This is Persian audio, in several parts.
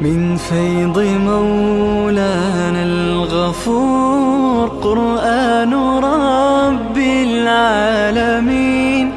من فيض مولانا الغفور قرآن رب العالمين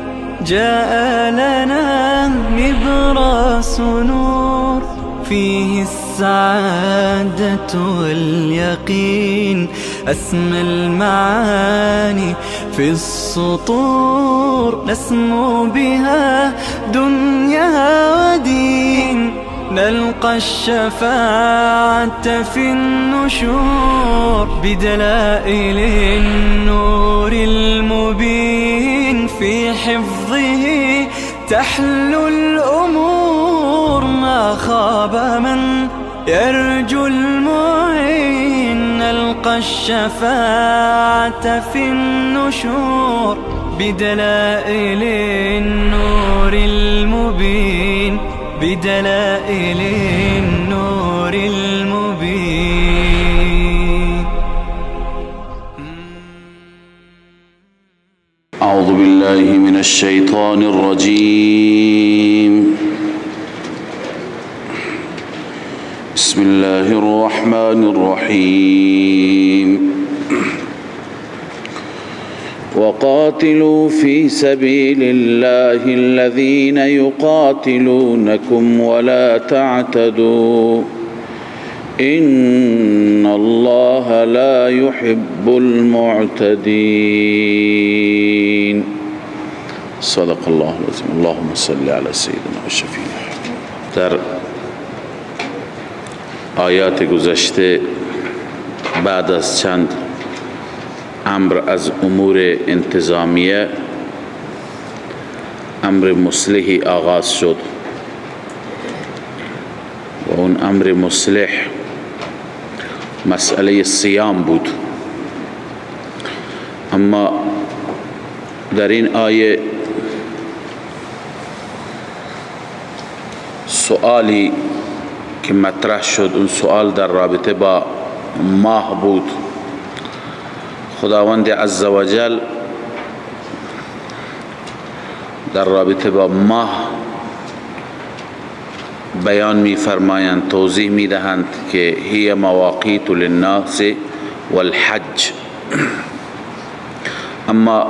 جاء لنا نبراس نور فيه السعادة واليقين أسمى المعاني في السطور نسمو بها دنيا ودين نلقى الشفاعة في النشور بدلائل النور المبين في حفظه تحلو الأمور ما خاب من يرجو المعين نلقى الشفاعة في النشور بدلائل النور المبين بدلائل النور المبين. أعوذ بالله من الشيطان الرجيم. بسم الله الرحمن الرحيم. وقاتلوا في سبيل الله الذين يقاتلونكم ولا تعتدوا إن الله لا يحب المعتدين. صدق الله العظيم. اللهم صل على سيدنا و شفیعنا. در آیات گذشته بعد از چند امر از امور انتظامیه امر مصلحی آغاز شد و اون امر مصلح مسئله صیام بود. اما در این آیه سوالی که مطرح شد اون سوال در رابطه با ماه بود. خداوند عزوجل در رابطه با ماه بیان می فرمایند، توضیح می دهند که هی مواقیت للناس والحج. اما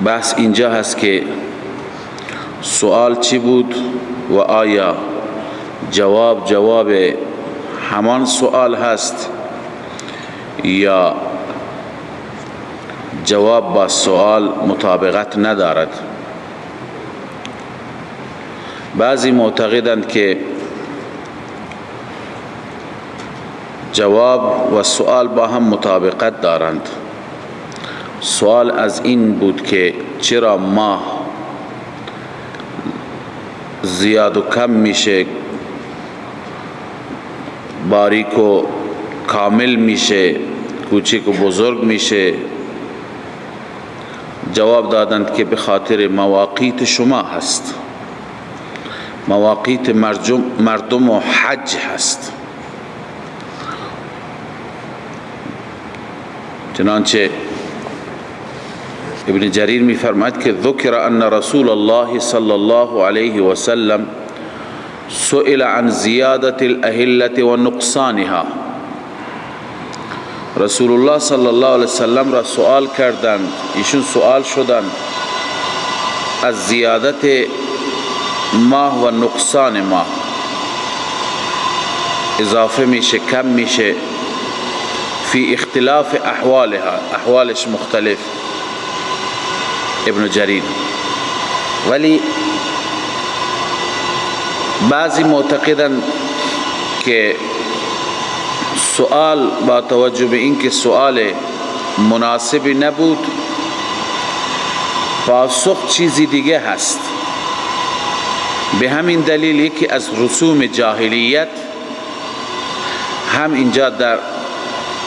بحث اینجا هست که سوال چی بود و آیا جواب همان سوال هست یا جواب با سوال مطابقت ندارد. بعضی معتقدند که جواب و سوال با هم مطابقت دارند. سوال از این بود که چرا ماه زیاد و کم میشه، باریک و کامل میشه، کوچک و بزرگ میشه؟ جواب دادند که به خاطر مواقیت شما هست، مواقیت مردم و حج هست. چنانچه ابن جریر می فرماید که ذکر ان رسول الله صلی الله علیه و سلم سئل عن زیادت الاهلة و نقصانها. رسول الله صلی الله علیه وسلم را سوال کردند، ایشون سوال شدند از زیادت ماه و نقصان ماه، اضافه میشه کم میشه، فی اختلاف احوالها، احوالش مختلف. ابن جریر. ولی بعضی معتقدند که سوال با توجه به اینکه سوال مناسبی نبود، پاسخ چیزی دیگه هست. به همین دلیل یکی از رسوم جاهلیت هم اینجا در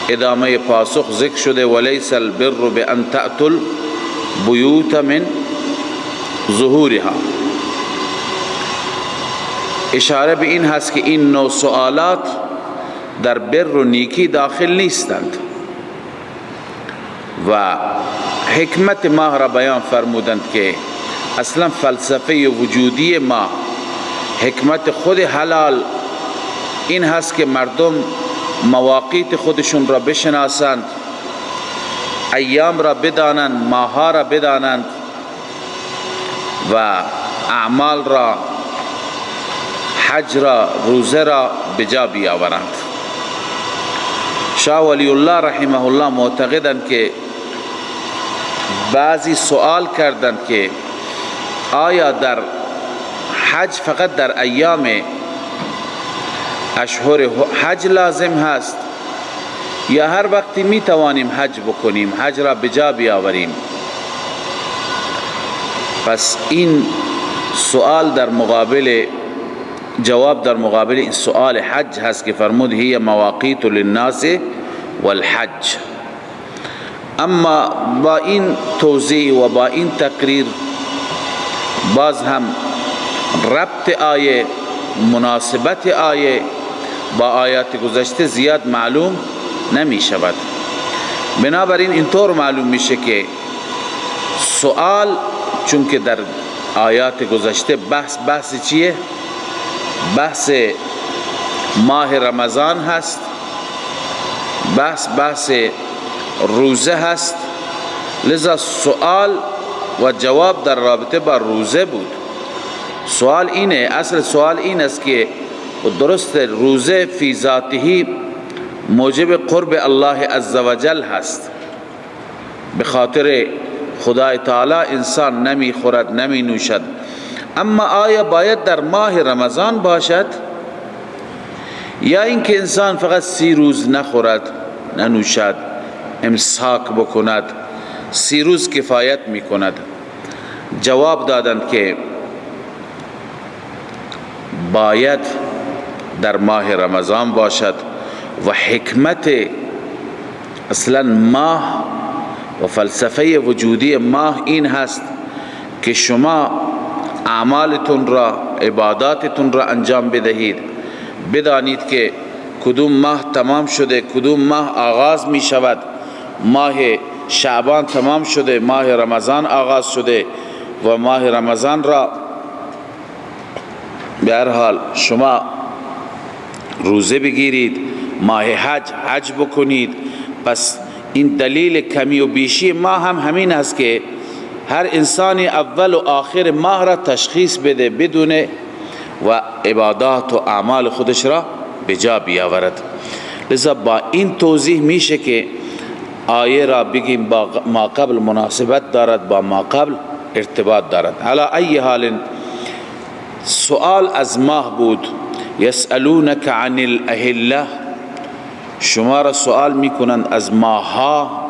ادامه پاسخ ذکر شده، ولیس البر بان تأتوا البیوت من ظهورها. اشاره به این هست که این نوع سوالات در بر و نیکی داخل نیستند و حکمت ماه را بیان فرمودند که اصلا فلسفه وجودی ما، حکمت خود حلال این هست که مردم مواقیت خودشون را بشناسند، ایام را بدانند، ماها را بدانند و اعمال را، حج را، روزه را بجا بیاورند. شاه ولی الله رحمه الله معتقدند که بعضی سوال کردند که آیا در حج فقط در ایام اشهر حج لازم هست یا هر وقتی می توانیم حج بکنیم، حج را بجا بیاوریم؟ پس این سوال در مقابل جواب در مقابل این سوال حج هست که فرمود هی مواقیت للناس والحج. اما با این توضیح و با این تقریر باز هم ربط آیه، مناسبت آیه با آیات گذشته زیاد معلوم نمی شود. بنابراین اینطور معلوم میشه که سوال، چون که در آیات گذشته بحث چیه؟ بحث ماه رمضان هست، بحث روزه هست، لذا سوال و جواب در رابطه با روزه بود. سوال اینه، اصل سوال این است که درست روزه فی ذاته موجب قرب الله عزوجل هست، به خاطر خدای تعالی انسان نمی خورد نمی نوشد. اما آیا باید در ماه رمضان باشد یا اینکه انسان فقط 30 روز نخورد ننوشد، امساک بکند، 30 روز کفایت می کند؟ جواب دادند که باید در ماه رمضان باشد و حکمت اصلا ماه و فلسفه وجودی ماه این هست که شما اعمالتون را، عباداتتون را انجام بدهید، بدانید که کدوم ماه تمام شده، کدوم ماه آغاز می شود. ماه شعبان تمام شده، ماه رمضان آغاز شده و ماه رمضان را به هر حال شما روزه بگیرید، ماه حج بکنید. پس این دلیل کمی و بیشی ما هم همین است که هر انسانی اول و آخر ماه را تشخیص بده، بدونه و عبادات و اعمال خودش را به جا بیاورد. لذا با این توضیح میشه که آیه را بگیم با ما قبل مناسبت دارد، با ما قبل ارتباط دارد. علی ای حال سوال از ماه بود. یسألونک عن الاهله، شما را سوال میکنند از ماها.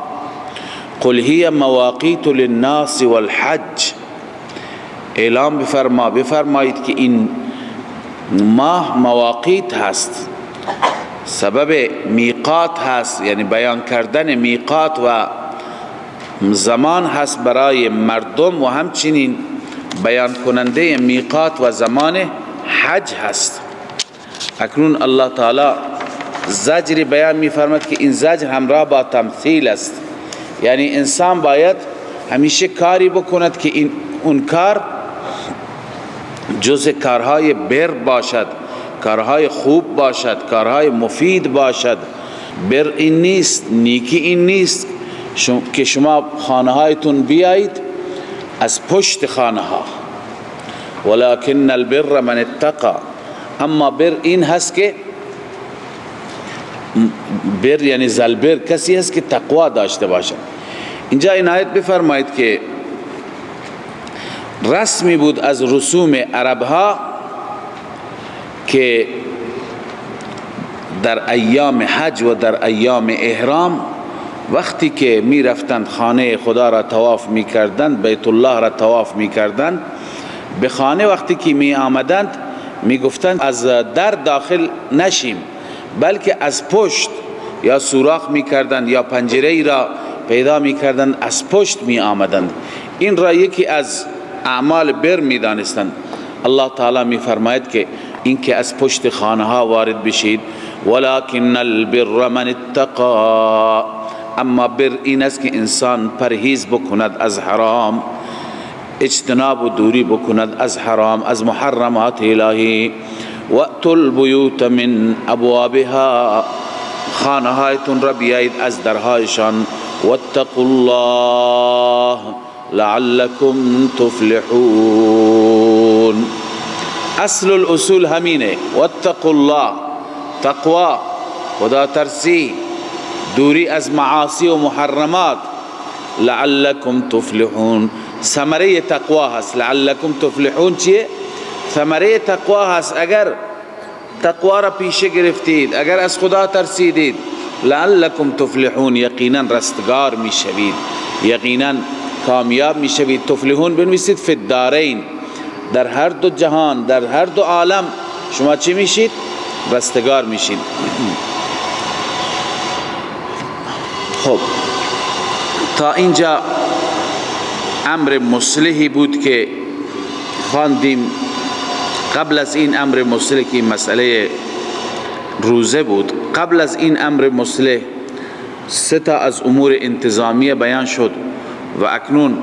قل هی مواقیت للناس والحج، اعلام بفرمایید که این ماه مواقیت هست، سبب میقات هست، یعنی بیان کردن میقات و زمان هست برای مردم و همچنین بیان کننده میقات و زمان حج هست. اکنون الله تعالی زجر بیان می‌فرماید که این زجر همراه با تمثیل است، یعنی انسان باید همیشه کاری بکند که اون کار جز کارهای بر باشد، کارهای خوب باشد، کارهای مفید باشد. بر این نیست، نیکی این نیست که شما خانه هایتون بیایید از پشت خانه ها، ولکن البر من اتقى. اما بر این هست که بر یعنی زلبر کسی هست که تقوا داشته باشد. اینجا این آیت بفرمایید که رسمی بود از رسوم عرب ها که در ایام حج و در ایام احرام وقتی که می رفتند خانه خدا را طواف می کردند، بیت الله را طواف می کردند، به خانه وقتی که می آمدند می گفتند از در داخل نشیم، بلکه از پشت یا سوراخ می کردند یا پنجره ای را پیدا می کردند، از پشت می آمدند. این را یکی از اعمال بر می دانستند. الله تعالی می فرماید که این که از پشت خانه ها وارد بشید، ولکن البر من اتقى، اما بر این است که انسان پرهیز بکند از حرام، اجتناب و دوری بکند از حرام، از محرمات الهی. وَأْتُوا الْبُيُوتَ مِنْ أَبْوَابِهَا خانه هایتون را بیایید از درهایشان واتقوا الله لعلكم تفلحون. اصل الاصول همینه، واتقوا الله، تقوا، خدا ترسی، دوری از معاصی و محرمات، لعلكم تفلحون. ثمره تقوا هست. لعلكم تفلحون چیه؟ ثمره تقوا هست. اگر تقوا را پیشه گرفتید، اگر از خدا ترسیدید، لعلكم تفلحون، یقینا رستگار میشوید، یقینا کامیاب میشوید. تفلحون بنویسید فی الدارین، در هر دو جهان، در هر دو عالم شما چی میشید؟ رستگار میشید. خب تا اینجا امر مصلحی بود که خواندیم. قبل از این امر مصلح که مسئله روزه بود، قبل از این امر مصلح سه تا از امور انتظامیه بیان شد و اکنون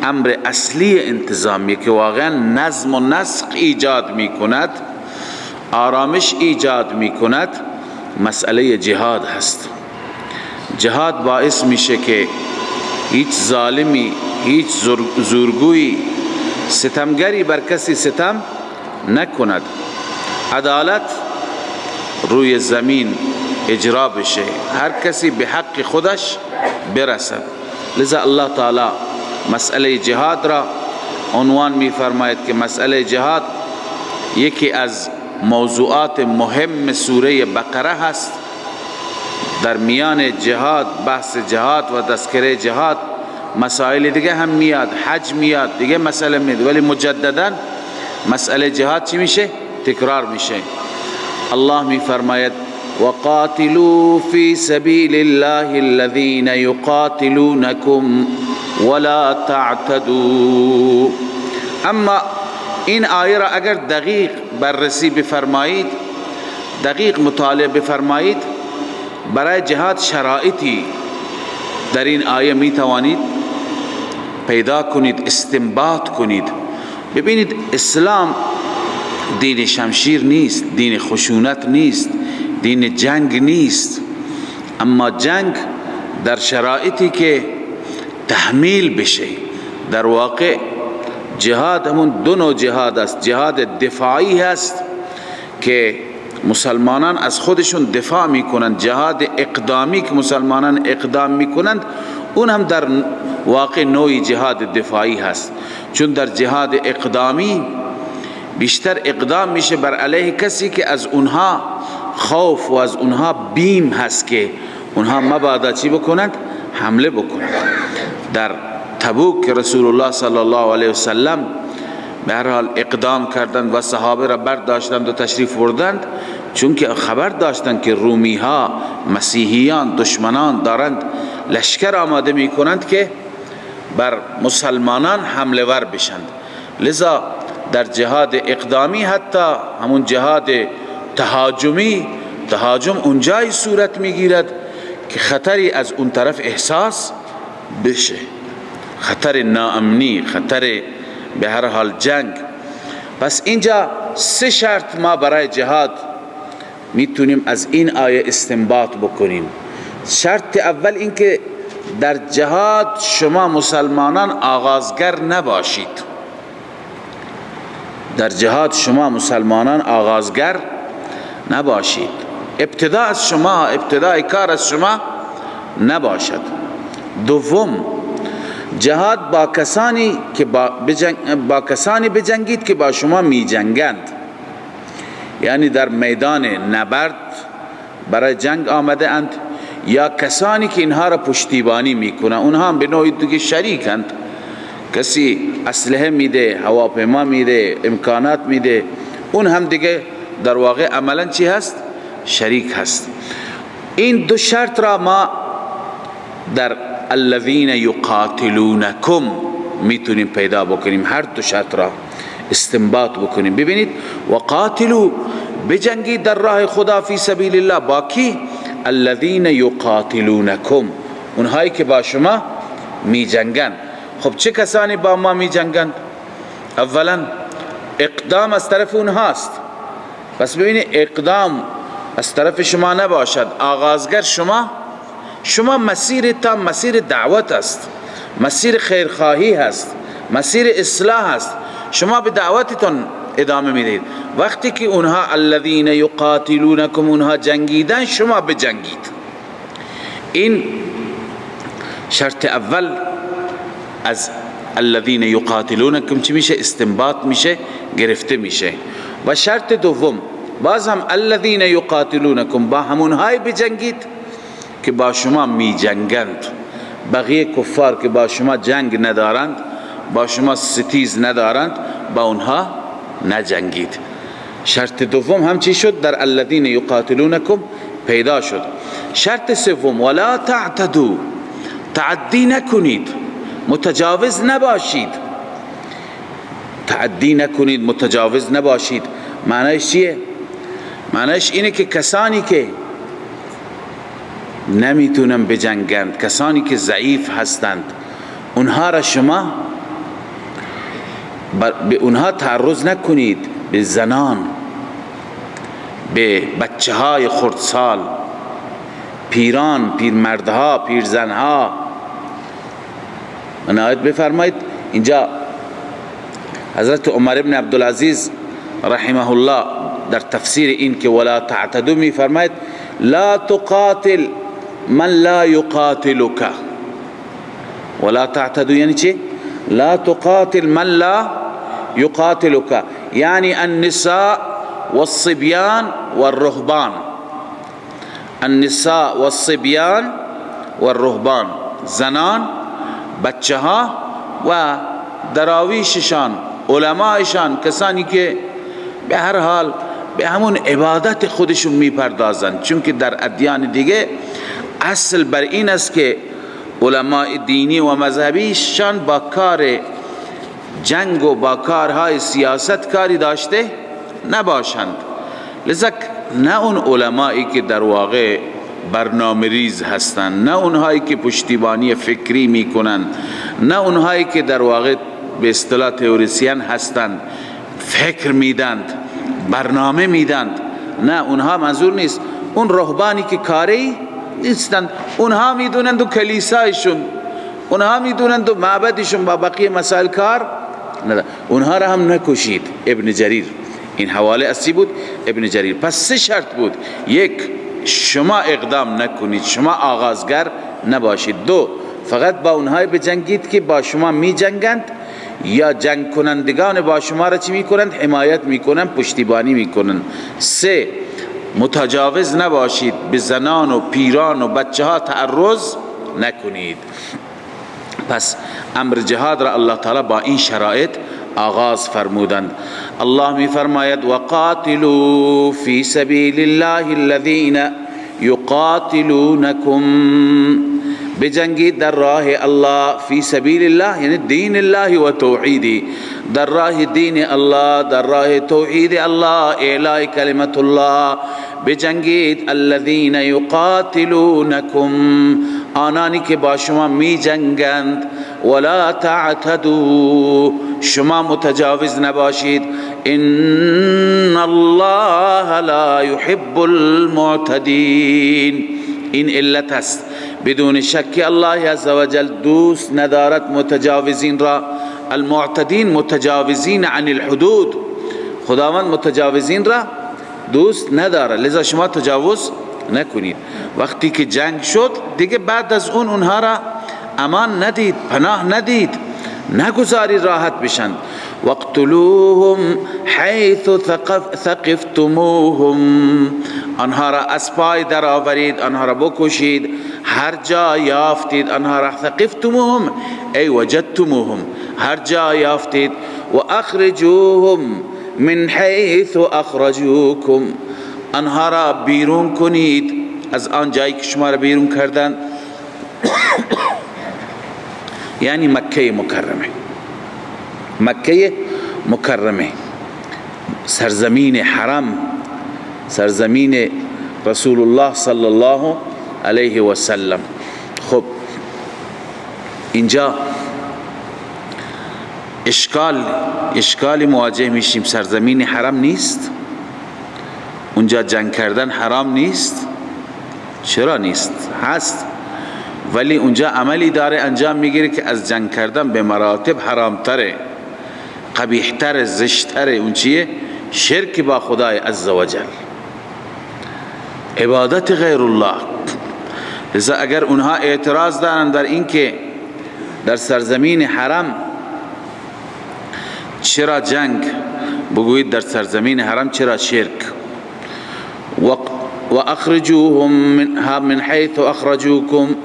امر اصلی انتظامیه که واقعا نظم و نسق ایجاد می کند، آرامش ایجاد می کند، مسئله جهاد هست. جهاد باعث میشه که هیچ ظالمی، هیچ زورگویی، ستمگری بر کسی ستم نکند، عدالت روی زمین اجرا بشه، هر کسی به حق خودش برسد. لذا الله تعالی مسئله جهاد را عنوان می فرماید که مسئله جهاد یکی از موضوعات مهم سوره بقره هست. در میان جهاد، بحث جهاد و تذکره جهاد مسائل دیگه هم میاد، حج میاد، دیگه مسئله میاد، ولی مجددا مسئله جهاد چی میشه؟ تکرار میشه. الله می فرماید وقاتلوا فی سبیل الله الذین یقاتلونکم ولا تعتدوا. اما این آیه را اگر دقیق بررسی بفرمایید، دقیق مطالعه بفرمایید، برای جهاد شرایطی در این آیه می توانید پیدا کنید، استنباط کنید. ببینید اسلام دین شمشیر نیست، دین خشونت نیست، دین جنگ نیست، اما جنگ در شرایطی که تحمیل بشه. در واقع جهاد همون دو نوع جهاد است. جهاد دفاعی هست که مسلمانان از خودشون دفاع میکنند، جهاد اقدامی که مسلمانان اقدام میکنند، اون هم در واقع نوعی جهاد دفاعی هست. چون در جهاد اقدامی بیشتر اقدام میشه بر علیه کسی که از اونها خوف و از اونها بیم هست که اونها مبادا چی بکنند؟ حمله بکنند. در تبوک که رسول الله صلی الله علیه وسلم به هر حال اقدام کردند و صحابه را برداشتند و تشریف بردند، چون که خبر داشتند که رومی ها، مسیحیان، دشمنان دارند لشکر آماده می کنند که بر مسلمانان حمله ور بشند. لذا در جهاد اقدامی، حتی همون جهاد تهاجمی، تهاجم اونجای صورت میگیرد که خطری از اون طرف احساس بشه، خطر ناامنی، خطر به هر حال جنگ. پس اینجا سه شرط ما برای جهاد میتونیم از این آیه استنباط بکنیم. شرط اول این که در جهاد شما مسلمانان آغازگر نباشید. در جهاد شما مسلمانان آغازگر نباشید، ابتدا از شما، ابتدای کار از شما نباشد. دوم، جهاد با کسانی که با کسانی بجنگید که با شما می جنگند، یعنی در میدان نبرد برای جنگ آمده اند، یا کسانی که اینها را پشتیبانی میکنن، اونها هم به نوعی دیگه شریکند. کسی اسلحه میده، هواپیما میده، امکانات میده، اون هم دیگه در واقع عملا چی هست؟ شریک هست. این دو شرط را ما در الذین یقاتلونکم میتونیم پیدا بکنیم، هر دو شرط را استنباط بکنیم. ببینید وقاتلوا، بجنگید در راه خدا فی سبیل الله. با کی؟ الذین یقاتلونکم، اونهایی که با شما می جنگند. خب چه کسانی با ما می جنگند؟ اولا اقدام از طرف اونهاست، پس ببینید اقدام از طرف شما نباشد، آغازگر شما مسیر تا مسیر دعوت است، مسیر خیرخواهی هست، مسیر اصلاح است، شما به دعوتتون ادامه میدید. وقتی که اونها الذین یقاتلونکم اونها جنگیدن شما بجنگید. این شرط اول از الذین یقاتلونکم چی میشه؟ استنباط میشه، گرفته میشه. و شرط دوم باز هم الذین یقاتلونکم با همونهای بجنگید که با شما می جنگند. بقیه کفار که با شما جنگ ندارند، با شما ستیز ندارند، با اونها نجنگید. شرط دوم هم چی شد؟ در الذین یقاتلونکم پیدا شد. شرط سوم ولا تعتدوا، تعدی نکنید، متجاوز نباشید. تعدی نکنید، متجاوز نباشید. معنیش چیه؟ معنیش اینه که کسانی که نمیتونن بجنگند، کسانی که ضعیف هستند، اونها را شما به اونها تعرض نکنید، به زنان، به بچه های خردسال، پیران، پیرمردها، پیرزنها. عنایت بفرمایید اینجا حضرت عمر ابن عبدالعزیز رحمه الله در تفسیر این که ولا تعتدوا می فرماید لا تقاتل من لا يقاتلك. ولا تعتدوا یعنی چی؟ لا تقاتل من لا يقاتلك، یعنی النساء والصبيان والرهبان. النساء والصبيان والرهبان، زنان، بچه ها و دراویششان، علمایشان، کسانی که به هر حال به همون عبادت خودشون میپردازند. چون که در ادیان دیگه اصل بر این است که علماء دینی و مذهبیشان با کار جنگ و با کارهای سیاست کاری داشته نباشند. لذا نه اون علمایی که در واقع برنامه ریز هستند، نه اونهایی که پشتیبانی فکری میکنند، نه اونهایی که در واقع به اصطلاح تئوریسین هستند، فکر میدند، برنامه میدند، نه اونها منظور نیست. اون رهبانی که کاری نیستند، اونها میدونند و کلیسایشون، اونها میدونند و معبدشون با بقیه مسائل کار ندارند، اونها را هم نکشید. ابن جریر این حواله اصلی بود ابن جریر. پس سه شرط بود: یک، شما اقدام نکنید، شما آغازگر نباشید. دو، فقط با اونهای بجنگید که با شما می جنگند یا جنگ کنندگان با شما را چی می کنند؟ حمایت می کنند، پشتیبانی می کنند. سه، متجاوز نباشید، به زنان و پیران و بچه ها تعرض نکنید. پس امر جهاد را الله تعالی با این شرایط آغاز فرمودند. الله می فرماید وقاتلوا فی سبیل الله الذین یقاتلونکم، بجنگید در راه الله، فی سبیل الله یعنی دین الله و توحیدی، در راه دین الله، در راه توحید الله، اعلاء کلمت الله بجنگید. الذین یقاتلونکم، آنانی که با شما می جنگند. ولا تعتدوا، شما متجاوز نباشید. ان الله لا يحب المعتدین، این علت است بدون شک الله عزوجل دوست ندارد متجاوزین را. المعتدین متجاوزین عن الحدود، خداوند متجاوزین را دوست ندارد، لذا شما تجاوز نکنید. وقتی که جنگ شد دیگه بعد از اون اونها را امان ندید، پناه ندید، نگذاری راحت بشن. وقتلوهم حیث ثقفتموهم، آنها را از پای در آورید، آنها را بکشید هر جا یافتید. آنها را ثقفتموهم ای وجدتموهم، هر جا یافتید. و اخرجوهم من حیث اخرجوکم، آنها را بیرون کنید از آن جایی که شما را بیرون کردند. یعنی مکه مکرمه، مکه مکرمه، سرزمین حرم، سرزمین رسول الله صلی الله علیه و سلم. خب اینجا اشکال مواجه میشیم، سرزمین حرم نیست، اونجا جنگ کردن حرام نیست؟ چرا نیست؟ هست، ولی اونجا عملی داره انجام میگیره که از جنگ کردن به مراتب حرامتره، قبیحتره، زشتره. اون چیه؟ شرک با خدای عزوجل، عبادت غیر الله. لذا اگر اونها اعتراض دارن در این که در سرزمین حرم چرا جنگ، بگویید در سرزمین حرم چرا شرک. و اخرجوهم من حیث اخرجوکم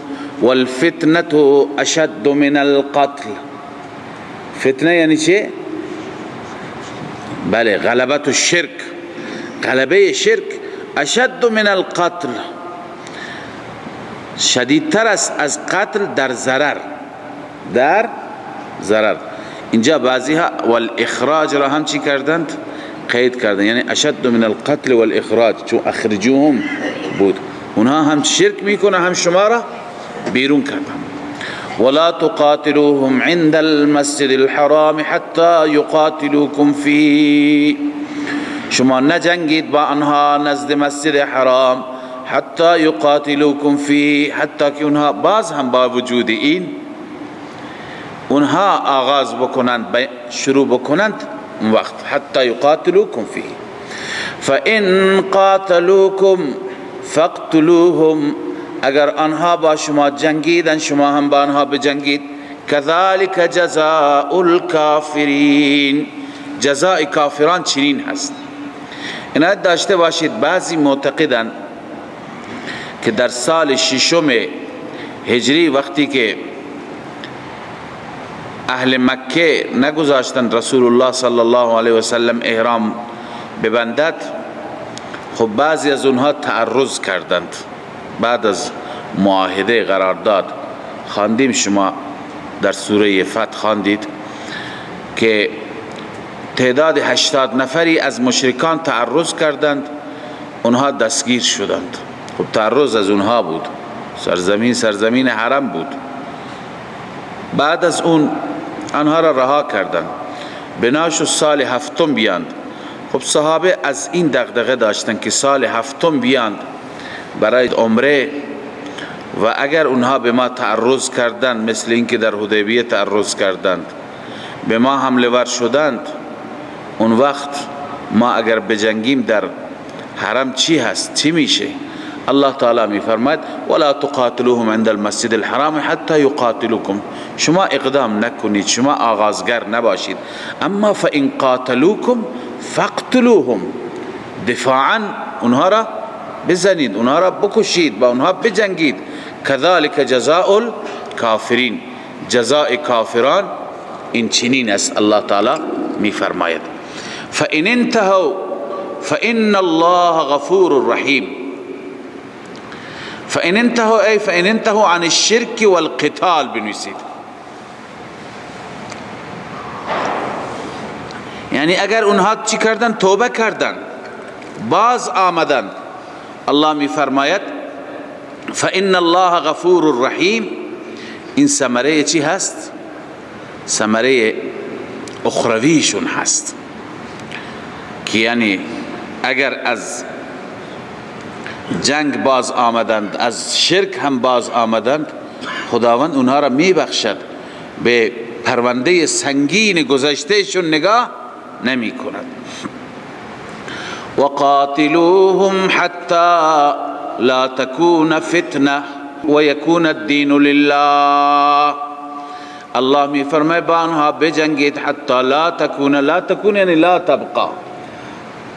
والفتنة اشد من القتل. فتنه یعنی چه؟ بله، غلبت الشرک، غلبه شرک اشد من القتل، شدیدتر است از قتل در ضرر، در ضرر. اینجا بعضی ها والاخراج را هم چی کردند؟ قید کردند، یعنی اشد من القتل والاخراج، چون اخرجوهم بود، اونها هم شرک میکنه هم شما را بیرون کردند. ولا تقاتلوهم عند المسجد الحرام حتى يقاتلوكم فيه، شما نجنگید با آنها نزد مسجد حرام حتی یقاتلوکم فیه، حتی که اونها باز هم با وجود این اونها آغاز بکنند، شروع بکنند اون وقت حتی یقاتلوکم فیه. فإن قاتلوکم فاقتلوهم، اگر آنها با شما جنگیدن شما هم با آنها بجنگید. كذلك جزاء الكافرین، جزای کافران چنین هست. عنایت داشته باشید بعضی معتقدند که در سال 6 هجری وقتی که اهل مکه نگذاشتند رسول الله صلی الله علیه و سلم احرام ببندد، خب بعضی از اونها تعرض کردند. بعد از معاهده قرارداد خواندیم، شما در سوره فتح خواندید که تعداد 80 نفری از مشرکان تعرض کردند، اونها دستگیر شدند. خب تعرض از اونها بود، سرزمین حرم بود. بعد از اون آنها را رها کردند، بناش سال 7 بیاند. خب صحابه از این دغدغه داشتند که سال 7 بیاند برای عمره، و اگر اونها به ما تعرض کردند مثل این که در حدیبیه تعرض کردند، به ما حمله ور شدند، اون وقت ما اگر بجنگیم در حرم چی هست، چی میشه؟ الله تعالی می فرماید ولا تقاتلوهم عند المسجد الحرام حتى يقاتلوكم، شما اقدام نکنید، شما آغازگر نباشید. اما فإن قاتلوكم فاقتلوهم، دفاعا اونها را بزنید، اونها را بکشید، با اونها بجنگید. كذلك جزاء الكافرین، جزاء کافران این چنین است. الله تعالی می فرماید فإن انتهوا فإن الله غفور رحیم. فإن انتهوا ای فإن انتهوا عن الشرك والقتال بنویسید، یعنی اگر اونها چی کردن؟ توبه کردن، باز آمدن. الله می فرماید فإن الله غفور رحیم. این ثمره چی هست؟ ثمره اخرویشون هست که یعنی اگر از جنگ باز آمدند، از شرک هم باز آمدند، خداوند اونها را می بخشد، به پرونده سنگین گذشتهشون نگاه نمی کند. وقاتلوهم حتى لا تكون فتنه ويكون الدين لله. الله می فرماید با آنها بجنگید حتی لا تكون یعنی لا تبقى،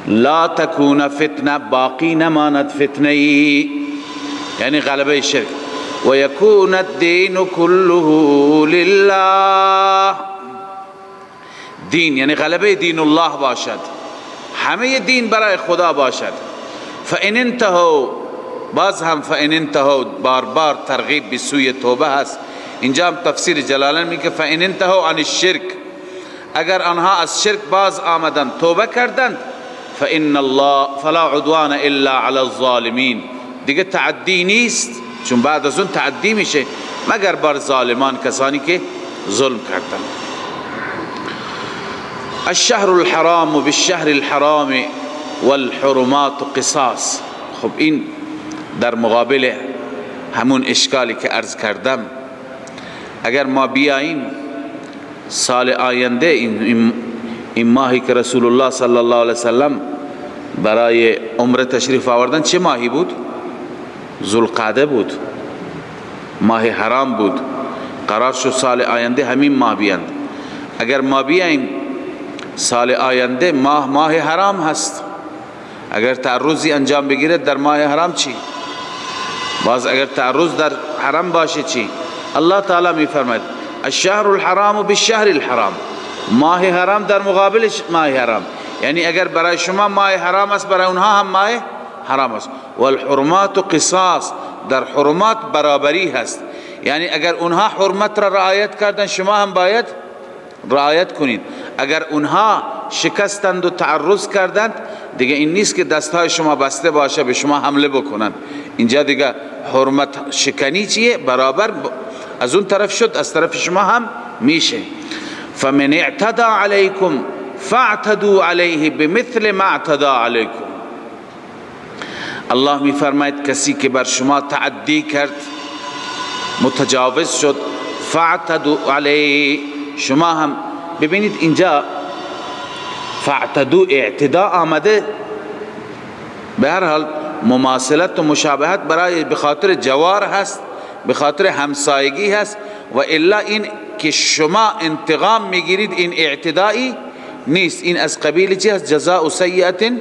لا تكون فتنه، باقی نماند فتنه ای، یعنی غلبه شرک. ويكون الدين كله لله، دین یعنی غلبه دین الله باشد، همه دین برای خدا باشد. فإن انتهوا، باز هم فإن انتهوا بار بار ترغیب به سوی توبه هست. اینجا هم تفسیر جلالین میگه فإن انتهوا عن الشرك، اگر آنها از شرک باز آمدند، توبه کردند، فإن الله فلا عدوان الا على الظالمین، دیگه تعدی نیست، چون بعد از اون تعدی میشه مگر بر ظالمان، کسانی که ظلم کردند. الشهر الحرام بالشهر الحرام والحرمات قصاص. خب این در مقابل همون اشکالی که عرض کردم. اگر ما بیاییم سال آینده این ماهی که رسول الله صلی الله علیه وسلم برای عمره تشریف آوردن چه ماهی بود؟ ذوالقعده بود، ماه حرام بود. قرار شد سال آینده همین ماه بیاند. اگر ما بیاییم سال آینده ماه حرام هست، اگر تعرضی انجام بگیرد در ماه حرام چی؟ باز اگر تعرض در حرام باشه چی؟ الله تعالی می فرماید الشهر الحرام بالشهر الحرام، ماه حرام در مقابل ماه حرام. یعنی اگر برای شما ماه حرام است، برای اونها هم ماه حرام است. والحرمات قصاص، در حرمات برابری هست. یعنی اگر اونها حرمت را رعایت کردن شما هم باید رعایت کنید. اگر اونها شکستند و تعرض کردند دیگه این نیست که دستهای شما بسته باشه به شما حمله بکنند. اینجا دیگه حرمت شکنی چیه؟ برابر از اون طرف شد، از طرف شما هم میشه. فمن اعتدى علیکم فاعتدوا علیه بمثل ما اعتدى علیکم. الله می فرماید کسی که بر شما تعدی کرد، متجاوز شد، فاعتدوا علیه، شما هم ببینید اینجا فاعتدوا اعتداء آمده، به هر حال مماثلت و مشابهت برای بخاطر جوار هست، بخاطر همسایگی هست، و الا این که شما انتقام میگیرید این اعتدایی نیست. این از قبیل چی هست؟ جزاء سیئة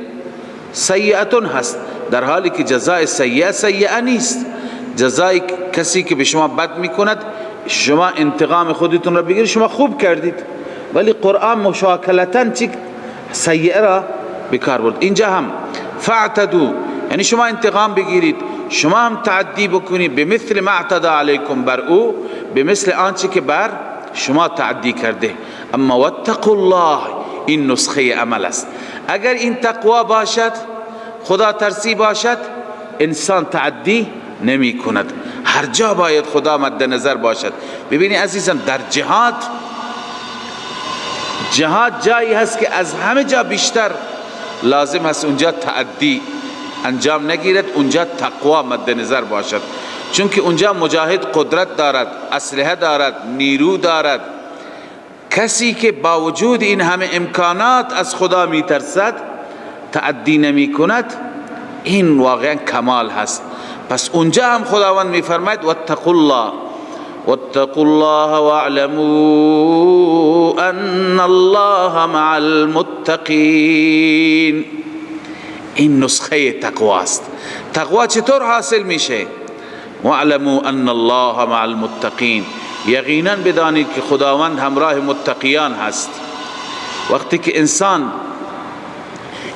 سیئة هست، در حالی که جزاء سیئه سیئه نیست. جزای کسی که به شما بد میکند شما انتقام خودتون را بگیرید، شما خوب کردید، ولی قرآن مشاکلتاً چی سیئه را بکار برد. اینجا هم فاعتدوا یعنی شما انتقام بگیرید، شما هم تعدی بکنید، به مثل ما اعتدى علیکم، بر او به مثل آنچه که بر شما تعدی کرده. اما واتقوا الله، این نسخه عمل است. اگر این تقوا باشد، خدا ترسی باشد، انسان تعدی نمی کند. هر جا باید خدا مد نظر باشد. ببینی عزیزان در جهاد جایی هست که از همه جا بیشتر لازم هست اونجا تعدی انجام نگیرد، اونجا تقوا مد نظر باشد. چون که اونجا مجاهد قدرت دارد، اسلحه دارد، نیرو دارد. کسی که با وجود این همه امکانات از خدا می ترسد تعدی نمی کند، این واقعا کمال هست. پس اونجا هم خداوند می فرماید واتقوا الله واعلموا ان الله مع المتقین. این نسخه تقوا است. تقوا چطور حاصل میشه؟ واعلموا ان الله مع المتقین، یقینا بدانید که خداوند همراه متقیان هست. وقتی که انسان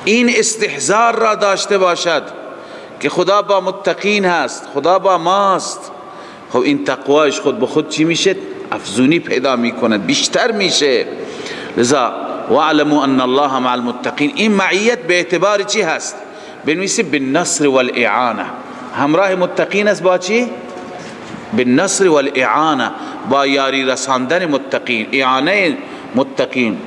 این استحضار را داشته باشد که خدا با متقین هست، خدا با ماست، خب این تقوایش خود به خود چی میشه؟ افزونی پیدا میکند، بیشتر میشه. لذا واعلموا ان الله مع المتقین، این معیت به اعتبار چی هست؟ بنویسه بالنصر والاعانه، همراه متقین است با چی؟ بالنصر والاعانه، با یاری رساندن متقین، اعانه متقین.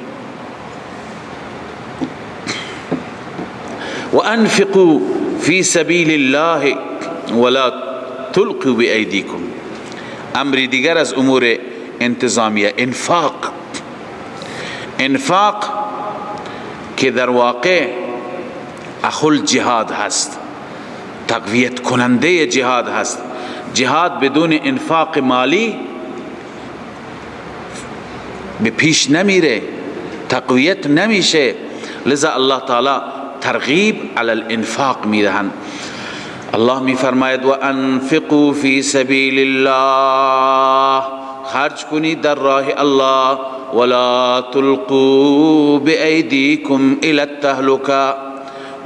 وانفقوا فی سبیل الله ولا تلقوا بأیدیکم. امری دیگر از امور انتظامیه، انفاق که در واقع اخو الجهاد هست، تقویت کننده جهاد هست. جهاد بدون انفاق مالی به پیش نمیره، تقویت نمیشه. لذا الله تعالی ترغیب علی الانفاق میدهند. الله می فرماید و انفقوا فی سبیل الله، خرج کنید در راه الله، ولا تلقوا بأیدیکم الی التهلکه،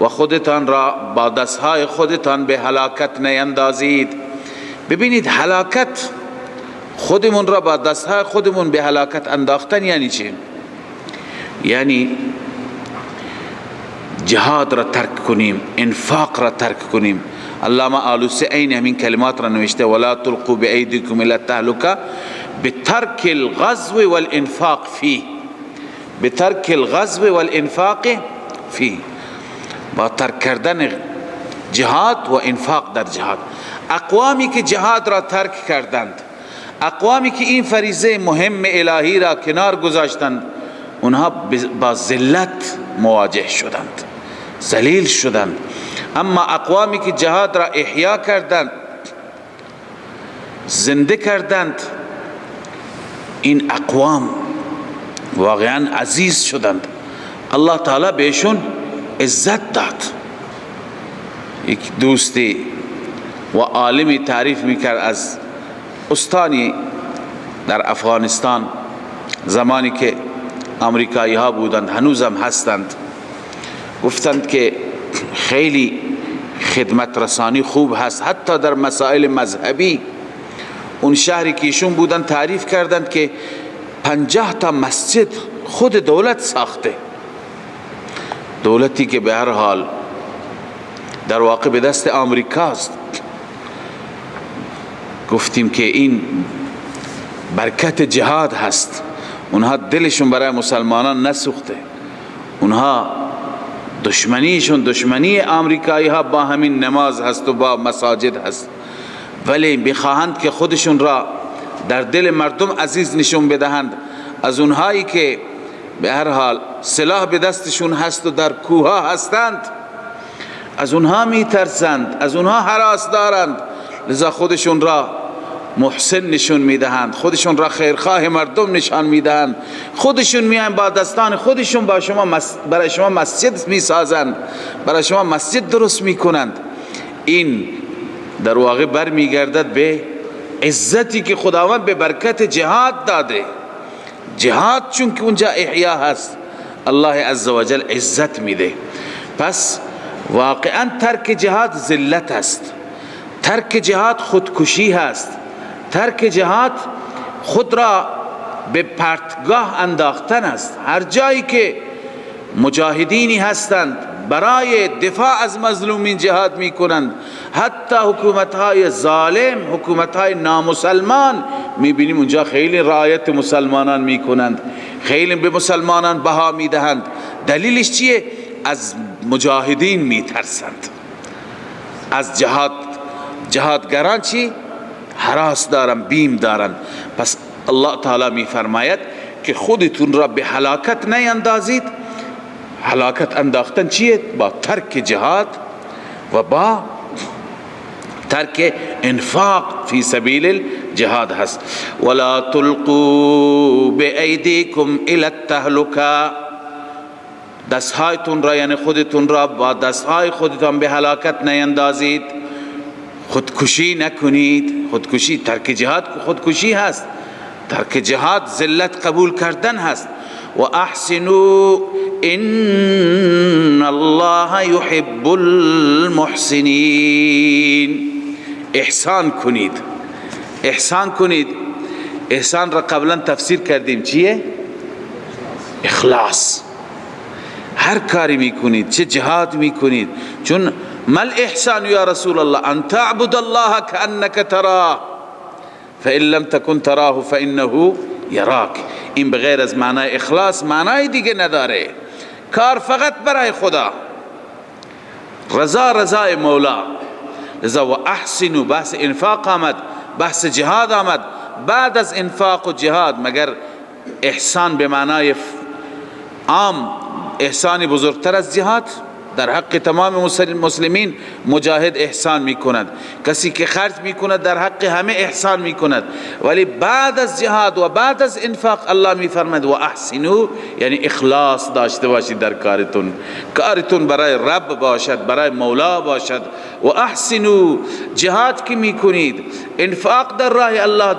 و خودتان را با دستهای خودتان به هلاکت نیندازید. ببینید هلاکت، خودمون را با دستهای خودمون به هلاکت انداختن یعنی چی؟ یعنی جهاد را ترک کنیم، انفاق را ترک کنیم. علامه آلوسی عین همین کلمات را نوشته ولا تلقوا بأیدیکم الی التهلکه بترک الغزو والانفاق فيه، بترک الغزو والانفاق فيه. با ترک کردن جهاد و انفاق در جهاد. اقوامی که جهاد را ترک کردند، اقوامی که این فریضه مهم الهی را کنار گذاشتند، اونها با ذلت مواجه شدند، ذلیل شدند. اما اقوامی که جهاد را احیا کردند، زنده کردند، این اقوام واقعا عزیز شدند. الله تعالی بهشون عزت داد. یک دوستی و عالمی تعریف میکرد از استانی در افغانستان، زمانی که امریکایی ها بودند، هنوزم هستند، گفتند که خیلی خدمت رسانی خوب هست، حتی در مسائل مذهبی. اون شهری که ایشون بودن تعریف کردند که 50 تا مسجد خود دولت ساخته، دولتی که به هر حال در واقع به دست آمریکاست. گفتیم که این برکت جهاد هست. اونها دلشون برای مسلمانان نسوخته، اونها دشمنیشون دشمنی آمریکایی ها با همین نماز هست و با مساجد هست، ولی بخواهند که خودشون را در دل مردم عزیز نشون بدهند. از اونهایی که به هر حال سلاح به دستشون هست و در کوه ها هستند، از اونها میترسند، از اونها هراس دارند، لذا خودشون را محسن نشون میدهند، خودشون را خیرخواه مردم نشان میدهند، خودشون میان با دستان خودشون برای شما مسجد میسازند، برای شما مسجد درست میکنند. این در واقع برمیگردد به عزتی که خداوند به برکت جهاد داده. جهاد چون که اونجا احیا هست، الله عزوجل عزت میده. پس واقعا ترک جهاد ذلت است، ترک جهاد خودکشی هست، ترک جهاد خود را به پرتگاه انداختن است. هر جایی که مجاهدینی هستند برای دفاع از مظلومین جهاد می کنند، حتی حکومت‌های ظالم، حکومت‌های نامسلمان می بینیم اونجا خیلی رعایت مسلمانان می کنند، خیلی به مسلمانان بها می دهند. دلیلش چیه؟ از مجاهدین می ترسند، از جهادگران چی؟ هراس دارن، بیم دارن. پس الله تعالی می فرماید که خودتون را به هلاکت نیندازید. هلاکت انداختن چیه؟ با ترک جهاد و با ترک انفاق فی سبیل الجهاد هست. ولا تلقوا بأیدیکم الی التهلکه، دستهایتون را یعنی خودتون را با دستهای خودتون به هلاکت نیندازید، خودکشی نکنید. خودکشی، ترک جهاد خودکشی هست، ترک جهاد ذلت قبول کردن هست. و احسنوا ان الله يحب المحسنین، احسان کنید، احسان کنید. احسان را قبلا تفسیر کردیم چیه؟ اخلاص. هر کاری میکنید، چه جهاد میکنید، چون مل احسان یا رسول الله ان تعبد الله كأنك تراه فإن لم تكن تراه فإنه یراک. این بغیر از معنای اخلاص معنای دیگه نداره. کار فقط برای خدا، رضای مولا. لذا و احسنوا، بحث انفاق آمد، بحث جهاد آمد. بعد از انفاق و جهاد مگر احسان به معنای عام احسانی بزرگتر از جهاد؟ در حق تمام مسلمین مجاهد احسان میکند، کسی که خرج میکند در حق همه احسان میکند. ولی بعد از جهاد و بعد از انفاق الله میفرماید و احسنوا، یعنی اخلاص داشته باشید در کارتون، کارتون برای رب باشد، برای مولا باشد. و احسنوا، جهاد که میکنید، انفاق در راه الله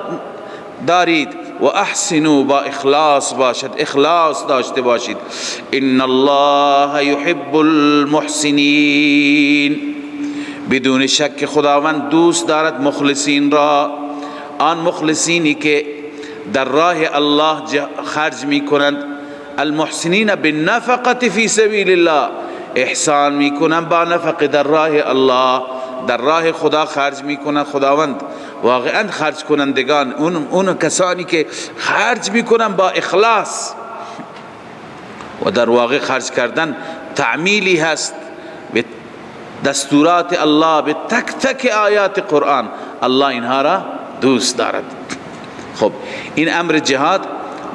دارید، و احسنوا، با اخلاص باشد، اخلاص داشته باشید. ان الله يحب المحسنین، بدون شک خداوند دوست دارد مخلصین را. آن مخلصینی که در راه الله خرج می کنند، المحسنین بالنفقه فی سبیل الله، احسان می کنند با نفقه در راه الله، در راه خدا خرج می کنند. خداوند واقعا خرج کنندگان، اون کسانی که خرج می کنند با اخلاص، و در واقع خرج کردن تعمیلی هست دستورات الله به تک تک آیات قرآن، الله اینها را دوست دارد. خب این امر جهاد،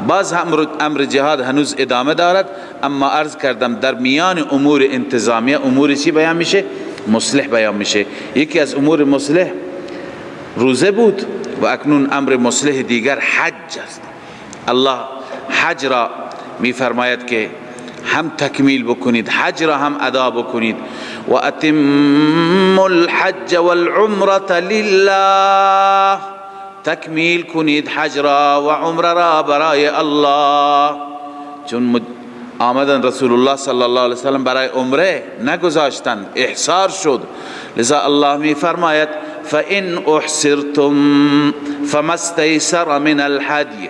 باز امر جهاد هنوز ادامه دارد، اما عرض کردم در میان امور انتظامیه امور چی بیان میشه؟ مصلح بیان میشه. یکی از امور مصلح روزه بود و اکنون امر مصلح دیگر حج است. الله حج را میفرماید که هم تکمیل بکنید، حج را هم ادا بکنید. و اتموا الحج والعمرة لله، تکمیل کنید حج را و عمره را برای الله. چون آمدن رسول الله صلی الله علیه وسلم برای عمره نگذاشتند، احصار شد، لذا الله می فرماید فإن احصرتم فما استيسر من الهدی.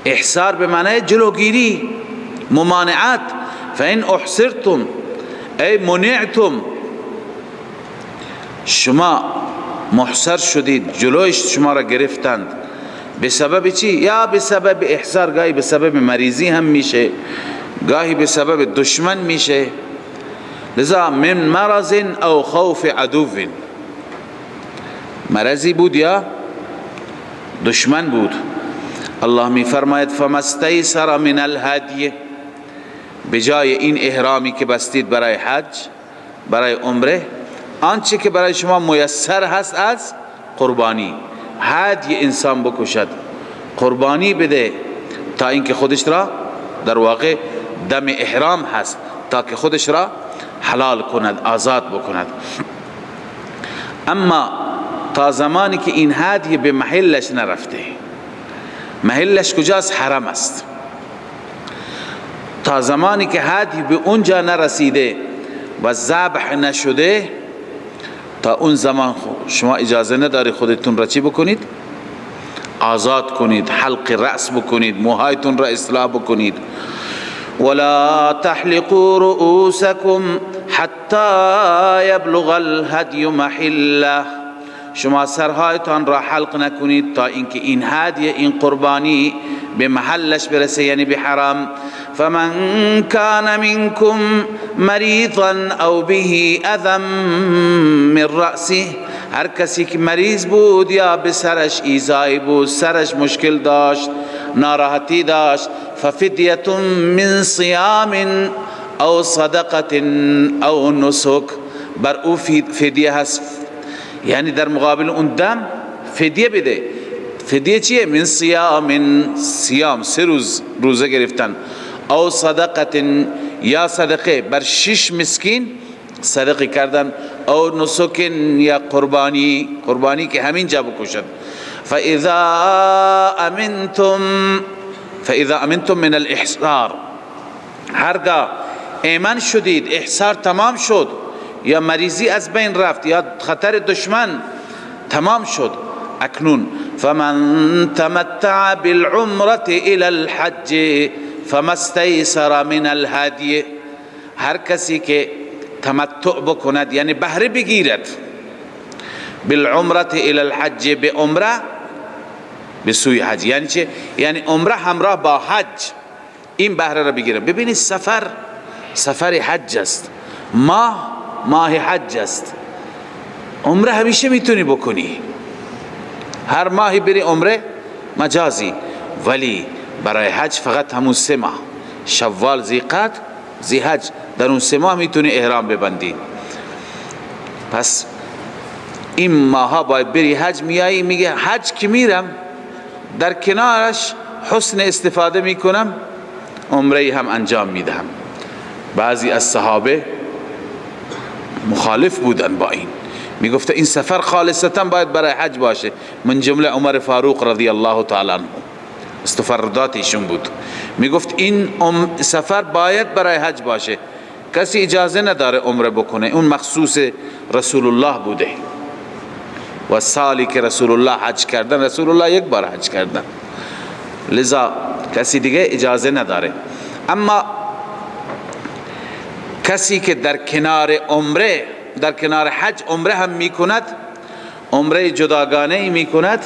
احصار به معنی جلوگیری، ممانعت. فإن احصرتم ای منعتم، شما محصر شدید، جلوش شما را گرفتند. به سبب چی؟ یا به سبب احصار، گاهی به سبب مریضی هم میشه، گاهی به سبب دشمن میشه. لذا من مرض او خوف عدو، مرضی بود یا دشمن بود. الله می فرماید فما استیسر من الهدی، بجای این احرامی که بستید برای حج، برای عمره، آنچه که برای شما میسر هست از قربانی. هدی انسان بکشد، قربانی بده تا اینکه خودش را، در واقع دم احرام هست، تا که خودش را حلال کند، آزاد بکند. اما تا زمانی که این هدی به محلش نرفته، محلش کجاست؟ حرم است. تا زمانی که هدی به اونجا نرسیده و ذبح نشده، تا اون زمان شما اجازه نداری خودتون را چی بکنید؟ آزاد کنید، حلق رأس بکنید، موهایتون را اصلاح بکنید. ولا تحلقوا رؤوسكم حتى يبلغ الهدي محله، شما سرهایتان را حلق نکنید تا اینکه این هدیه، این قربانی به محلش برسه، یعنی به حرام. فمن كان منكم مريضا او به اذى من رأسه، هر کسی که مریض بود یا به سرش ایذایی بود، سرش مشکل داشت، ناراحتی داشت، ففدیه من صیام او صدقه او نسک، بر او فدیه هست، یعنی در مقابل اون دم فدیه بده. فدیه چیه؟ من صیام 3 روز روزه گرفتن، او صدقه یا صدقه بر 6 مسکین صدقه کردن، او نسک یا قربانی که همین جا بکشد. فاذا امنتم من الاحصار، هرگاه ایمن شدید، احصار تمام شد، یا مریضی از بین رفت، یا خطر دشمن تمام شد، اکنون فمن تمتع بالعمرة الى الحج فما استيسر من الهدي، هر کسی که تمتع بکند یعنی بهره بگیرد، بالعمرة الى الحج، به عمره به سوی حج، یعنی چه؟ یعنی عمره همراه با حج این بهره را بگیرد. ببینید سفر حج است، ماه حج است. عمره همیشه میتونی بکنی، هر ماهی بری عمره مجازی، ولی برای حج فقط همون 3 ماه، شوال، ذیقعد، ذیحج، در اون 3 ماه میتونی احرام ببندی. پس این ماها باید بری حج. میایی میگه حج که میرم، در کنارش حسن استفاده میکنم، عمره هم انجام میدهم. بعضی از صحابه مخالف بودن با این، میگفت این سفر خالصتا باید برای حج باشه، من جمله عمر فاروق رضی الله تعالی عنه، استفردات ایشون بود، میگفت این سفر باید برای حج باشه، کسی اجازه نداره عمره بکنه، اون مخصوص رسول الله بوده. و سالی که رسول الله حج کردن، رسول الله 1 بار حج کردن، لذا کسی دیگه اجازه نداره. اما کسی که در کنار حج عمره هم میکند، عمره جداگانه ای میکند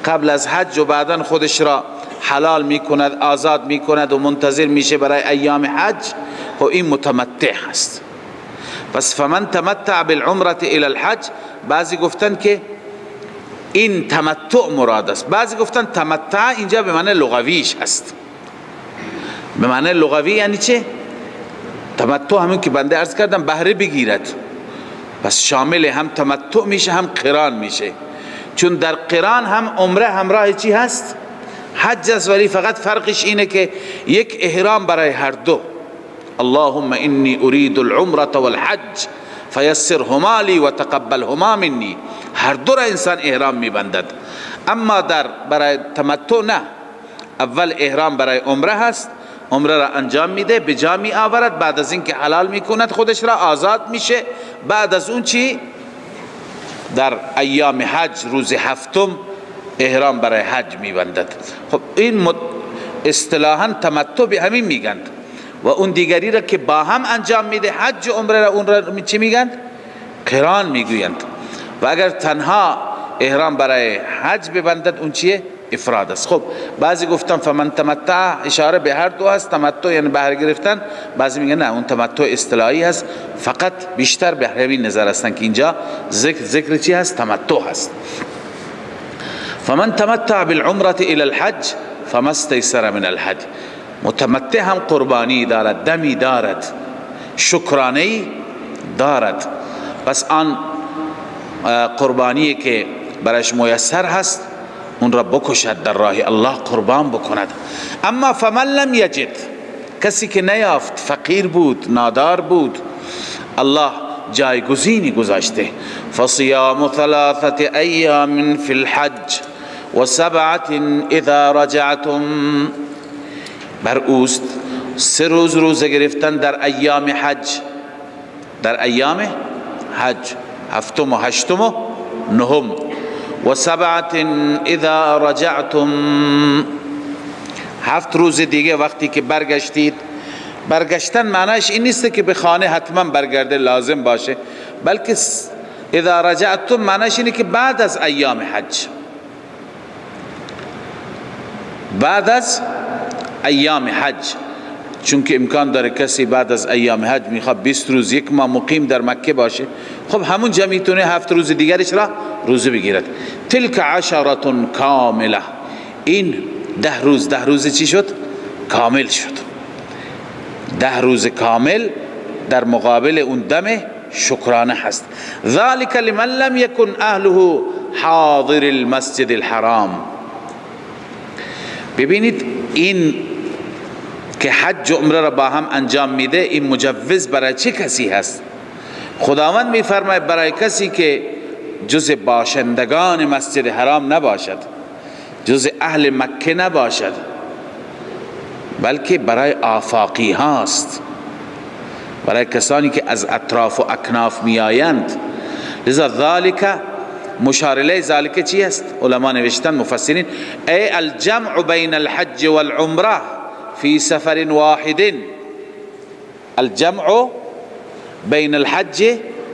قبل از حج و بعدا خودش را حلال میکند، آزاد میکند و منتظر میشه برای ایام حج، و این متمتع هست. پس فمن تمتع بالعمره الى الحج، بعضی گفتن که این تمتع مراد است، بعضی گفتن تمتع اینجا به معنی لغویش هست. به معنی لغوی یعنی چه؟ تمتع همین که بنده عرض کردم بهره بگیرد، پس شامل هم تمتع میشه هم قران میشه، چون در قران هم عمره همراه چی هست؟ حج است، ولی فقط فرقش اینه که یک احرام برای هر دو. اللهم انی اريد العمره والحج فیسرهما لی وتقبلهما منی، هر دو را انسان احرام میبندد. اما برای تمتع نه، اول احرام برای عمره هست، عمره را انجام میده، به جا می آورد، بعد از اینکه حلال میکند خودش را آزاد میشه، بعد از اون چی؟ در ایام حج روز هفتم احرام برای حج میبندد. خب این اصطلاحاً تمتع به همین میگند، و اون دیگری را که با هم انجام میده حج و عمره را، اون را چی میگند؟ قران میگویند. و اگر تنها احرام برای حج ببندد اون چیه؟ افراد است. خب بعضی گفتن فمن تمتع اشاره به هر دو هست، تمتع یعنی بهره گرفتن، بعضی میگن نه اون تمتع اصطلاحی هست، فقط بیشتر به همین نظر هستن که اینجا ذکر چی هست؟ تمتع هست. فمن تمتع بالعمره الى الحج فما استيسر من الحج، متمتع هم قربانی دارد، دمی دارد، شکرانه دارد، پس آن قربانی که برایش میسر هست اون را بکشد، در راه الله قربان بکند. اما فمن لم یجد، کسی که نیافت، فقیر بود، نادار بود، الله جایگزینی گذاشته، فصیام 3 ایام فی الحج و 7 اذا رجعتم، بر اوست 3 روز روزه گرفتن در ایام حج، در ایام حج، 7 و 8 و 9 و 7 اذا رجعتم، 7 روز دیگه وقتی که برگشتید. برگشتن معنیش این نیست که به خانه حتما برگرده لازم باشه، بلکه اذا رجعتم معنیش اینه که بعد از ایام حج، بعد از ایام حج، چون که امکان داره کسی بعد از ایام حج میخواد 20 روز 1 ماه مقیم در مکه باشه، خب همون جا میتونه 7 روز دیگرش را روزه بگیرد. تلک 10 کامله، این 10 روز، 10 روز چی شد؟ کامل شد. 10 روز کامل در مقابل اون دم شکرانه هست. ذالک لمن لم یکن اهله حاضر المسجد الحرام. ببینید این که حج و عمره را با هم انجام میده، این مجوز برای چه کسی هست؟ خداوند میفرماید برای کسی که جز باشندگان مسجد حرام نباشد، جز اهل مکه نباشد، بلکه برای آفاقی هاست، برای کسانی که از اطراف و اکناف می آیند. لذا ذالک مشار الیه، ذالک چی است؟ علما نوشتن مفسرین ای الجمع بین الحج والعمره فی سفر واحد، الجمع بین الحج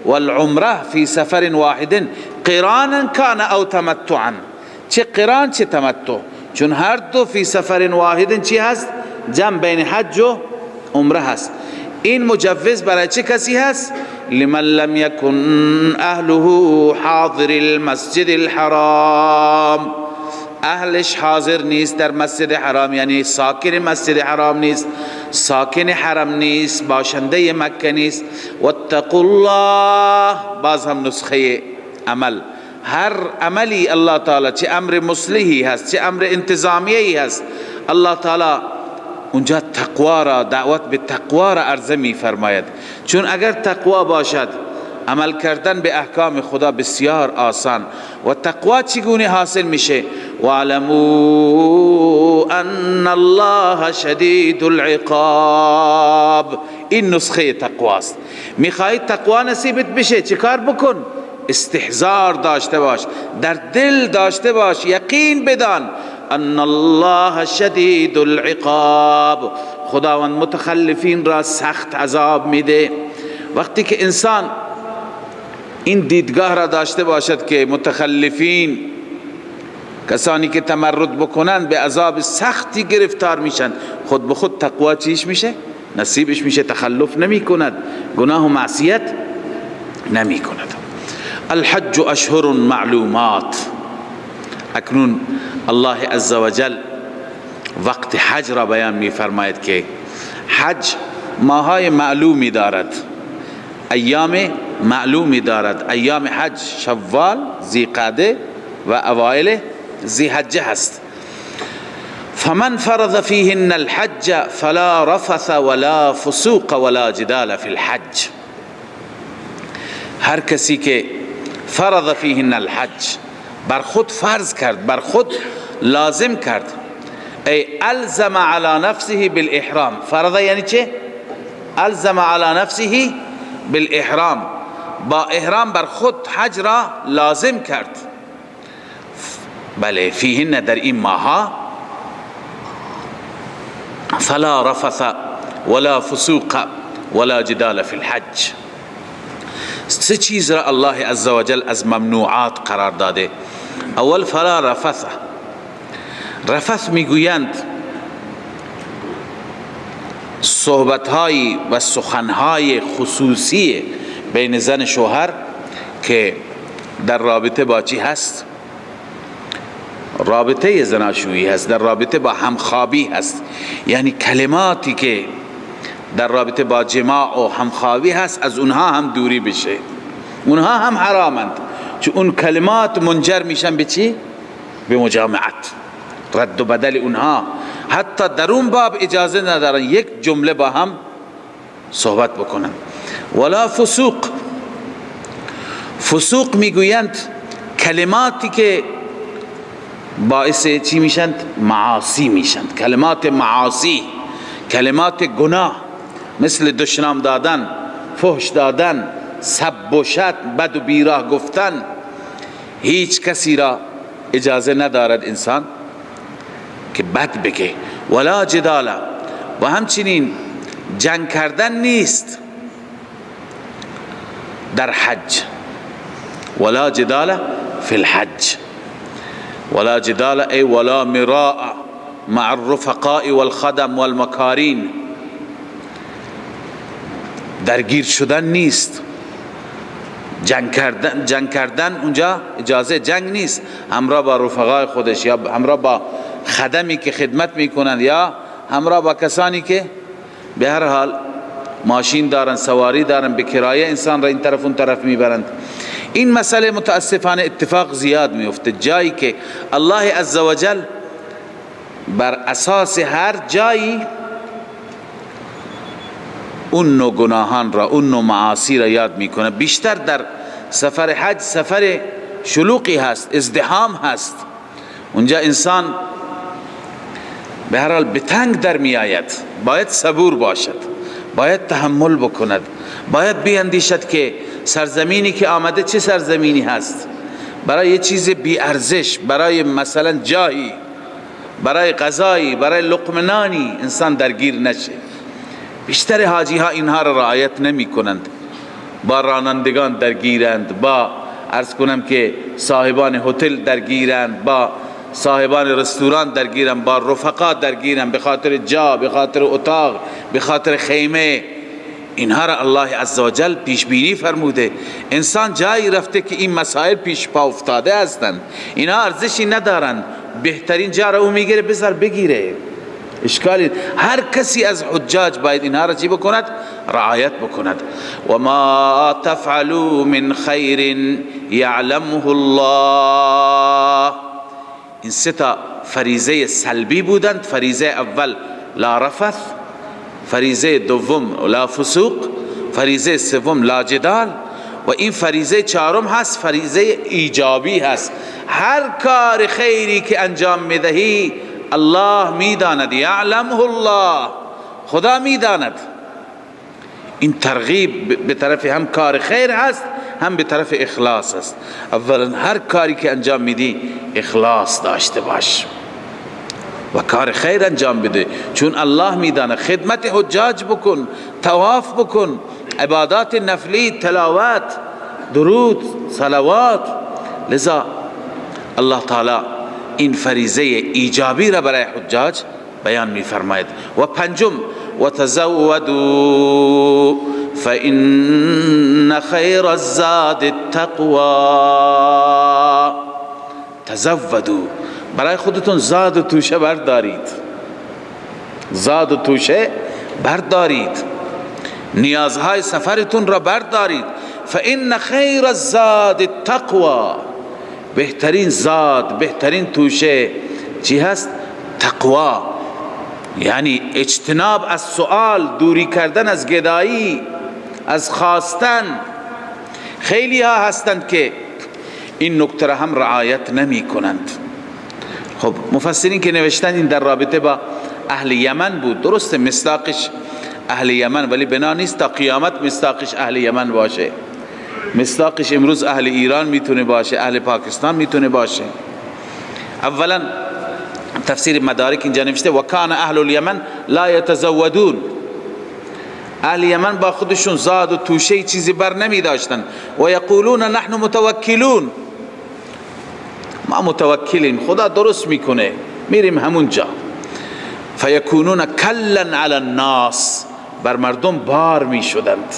والعمره فی سفر واحد قرانا کان او تمتعا، چه قران چه تمتع، چون هر دو فی سفر واحد چی هست؟ جمع بین حج و عمره هست. این مجوز برای چه کسی هست؟ لمن لم یکن اهله حاضر المسجد الحرام، اهلش حاضر نیست در مسجد حرام، یعنی ساکن مسجد حرام نیست، ساکن حرم نیست، باشنده مکه نیست. واتقوا الله، باز هم نسخه عمل، هر عملی الله تعالی چه امر مصلحی هست چه امر انتظامیهی هست، الله تعالی اونجا تقوا را، دعوت به تقوا را عرضه می فرماید، چون اگر تقوا باشد عمل کردن به احکام خدا بسیار آسان. و تقوا چگونه حاصل میشه؟ واعلموا ان الله شدید العقاب، این نسخه تقواست. میخواهید تقوا نصیبت بشه چیکار بکن؟ استحضار داشته باش، در دل داشته باش، یقین بدان ان الله شدید العقاب، خداوند متخلفین را سخت عذاب میده. وقتی که انسان این دیدگاه را داشته باشد که متخلفین، کسانی که تمرد بکنند به عذاب سختی گرفتار میشن، خود به خود تقوا چیش میشه؟ نصیبش میشه، تخلف نمی کند، گناه و معصیت نمی کند. الحج اشهر معلومات. اکنون الله عزوجل وقت حج را بیان می فرماید که حج ماهای معلومی دارد، ایام معلومی دارد. ایام حج شوال، ذیقعده و اوائل ذیحجه هست. فمن فرض فیهن الحج فلا رفث ولا فسوق ولا جدال فی الحج. هر کسی که فرض فیهن الحج، بر خود فرض کرد، بر خود لازم کرد، ای الزم علی نفسه بالاحرام. فرض یعنی چه؟ الزم علی نفسه بالاحرام، با احرام بر خود حج را لازم کرد. بله، فیهن در این ماها، فلا رفث ولا فسوق ولا جدال فی الحج. سه چیز را الله عزوجل از ممنوعات قرار داده. اول فلا رفث. رفث میگویند صحبت‌های و سخن‌های خصوصی بین زن شوهر که در رابطه با چی هست؟ رابطه زناشویی هست، در رابطه با همخوابی هست. یعنی کلماتی که در رابطه با جماع و همخوابی هست از اونها هم دوری بشه. اونها هم حرامند، چون اون کلمات منجر میشن به چی؟ به مجامعت، رد و بدل اونها. حتی در اون باب اجازه ندارن یک جمله با هم صحبت بکنن. ولا فسوق. فسوق میگویند کلماتی که باعث چی میشند؟ معاصی میشند. کلمات معاصی، کلمات گناه، مثل دشنام دادن، فحش دادن، سب و شتم، بد و بیراه گفتن. هیچ کسی را اجازه ندارد انسان که بد بگه. ولا جدال. و همچنین جنگ کردن نیست در حج. ولا جدال فی الحج. ولا جدال ای ولا مراء مع الرفقاء والخدم والمکارین. درگیر شدن نیست. جنگ کردن اونجا اجازه جنگ نیست. همراه با رفقای خودش، یا همراه با خدمی که خدمت میکنند، یا همراه با کسانی که به هر حال ماشین دارن، سواری دارن، به کرایه انسان را این طرف اون طرف میبرند. این مسئله متاسفانه اتفاق زیاد میفته. جایی که الله عزوجل بر اساس هر جایی اون نوع گناهان را، اون نوع معاصی را یاد میکنه. بیشتر در سفر حج سفر شلوغی هست، ازدحام هست. اونجا انسان به هر حال به تنگ در می آید. باید صبور باشد، باید تحمل بکند، باید بیندیشد که سرزمینی که آمده چه سرزمینی هست. برای یه چیز بی ارزش، برای مثلا جایی، برای غذایی، برای لقمه نانی انسان درگیر نشه. بیشتر حاجی ها اینها را رعایت نمی کنند. با رانندگان درگیرند، با عرض کنم که صاحبان هتل درگیرند، با صاحبان رستوران درگیرند، با رفقا درگیرند، به خاطر جا، به خاطر اتاق، به خاطر خیمه. اینها را الله عزوجل پیش بینی فرموده. انسان جایی رفته که این مسائل پیش پا افتاده هستند، اینها ارزشی ندارند. بهترین جا را او میگیره بذار بگیره، اشکالی. هر کسی از حجاج باید اینها را چی بکند؟ رعایت بکند. و ما تفعلوا من خیر یعلمه الله. این سه تا فریضه سلبی بودند. فریضه اول لا رفث، فریضه دوم لا فسوق، فریضه سوم لا جدال، و این فریضه چهارم هست، فریضه ایجابی هست. هر کار خیری که انجام میدهی الله میداند، یعلمه الله، خدا میداند. این ترغیب به طرف هم کار خیر هست، هم به طرف اخلاص هست. اولا هر کاری که انجام میدی اخلاص داشته باش و کار خیر انجام بده، چون الله میداند. خدمت حجاج بکن، طواف بکن، عبادات نفلی، تلاوت، درود، صلوات. لذا الله تعالی این فریضه ایجابی را برای حجاج بیان می‌فرماید. و پنجم و تزودوا فإن خير الزاد التقوى. تزودوا، برای خودتون زاد و توشه بردارید، زاد و توشه بردارید، نیازهای سفرتون را بردارید. فإن خیر الزاد التقوى، بهترین زاد، بهترین توشه چی هست؟ تقوا، یعنی اجتناب از سؤال، دوری کردن از گدایی، از خواستن. خیلی ها هستند که این نکته را هم رعایت نمی کنند. خب مفسرین که نوشتن این در رابطه با اهل یمن بود، درسته مصداقش اهل یمن، ولی بنا نیست تا قیامت مصداقش اهل یمن باشه. مصداقش امروز اهل ایران میتونه باشه، اهل پاکستان میتونه باشه. اولا تفسیر مدارک اینجا نوشته و کان اهل الیمن لا یتزودون، اهل یمن با خودشون زاد و توشه چیزی بر نمی داشتن. و یقولون نحن متوکلون، ما متوکلیم، خدا درست میکنه، میریم همونجا. فیکونون کلا علی الناس، بر مردم بار میشدند،